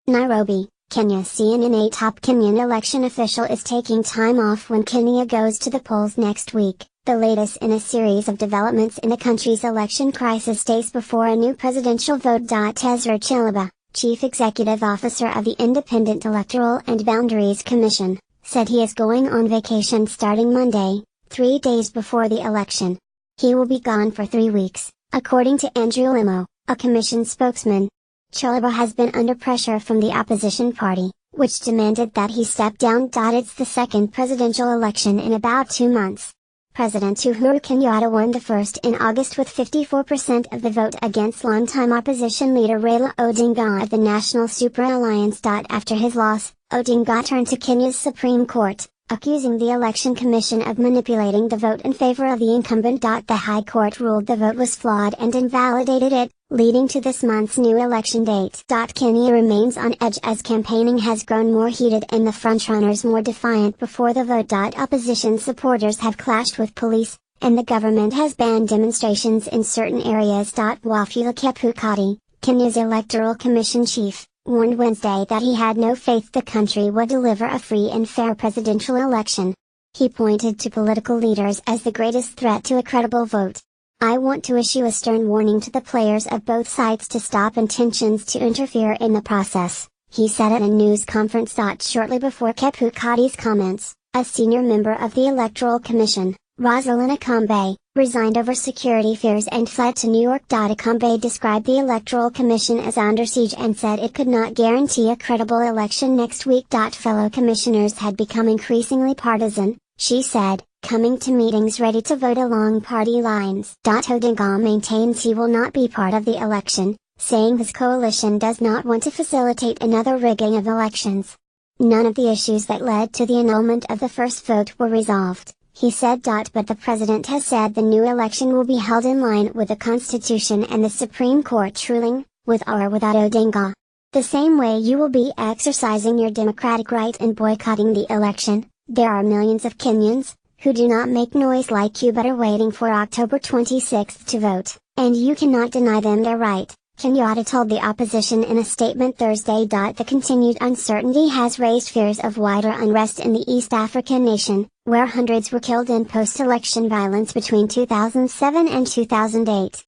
Nairobi, Kenya. CNN. A top Kenyan election official is taking time off when Kenya goes to the polls next week, the latest in a series of developments in the country's election crisis days before a new presidential vote. Ezra Chilaba, Chief Executive Officer of the Independent Electoral and Boundaries Commission, said he is going on vacation starting Monday, 3 days before the election. He will be gone for 3 weeks, according to Andrew Limo, a commission spokesman. Chilaba has been under pressure from the opposition party, which demanded that he step down. It's the second presidential election in about 2 months. President Uhuru Kenyatta won the first in August with 54% of the vote against longtime opposition leader Raila Odinga of the National Super Alliance. After his loss, Odinga turned to Kenya's Supreme Court, accusing the Election Commission of manipulating the vote in favor of the incumbent. The High Court ruled the vote was flawed and invalidated it, leading to this month's new election date. Kenya remains on edge as campaigning has grown more heated and the frontrunners more defiant before the vote. Opposition supporters have clashed with police, and the government has banned demonstrations in certain areas. Wafula Chebukati, Kenya's Electoral Commission chief, warned Wednesday that he had no faith the country would deliver a free and fair presidential election. He pointed to political leaders as the greatest threat to a credible vote. "I want to issue a stern warning to the players of both sides to stop intentions to interfere in the process," he said at a news conference. Shortly before Chebukati's comments, a senior member of the Electoral Commission, Rosalind Akombe, resigned over security fears and fled to New York. Akombe described the Electoral Commission as under siege and said it could not guarantee a credible election next week. Fellow commissioners had become increasingly partisan, she said, coming to meetings ready to vote along party lines. Odinga maintains he will not be part of the election, saying his coalition does not want to facilitate another rigging of elections. "None of the issues that led to the annulment of the first vote were resolved," he said. But the president has said the new election will be held in line with the Constitution and the Supreme Court's ruling, with or without Odinga. "The same way you will be exercising your democratic right and boycotting the election, there are millions of Kenyans, who do not make noise like you but are waiting for October 26 to vote, and you cannot deny them their right," Kenyatta told the opposition in a statement Thursday. The continued uncertainty has raised fears of wider unrest in the East African nation, where hundreds were killed in post-election violence between 2007 and 2008.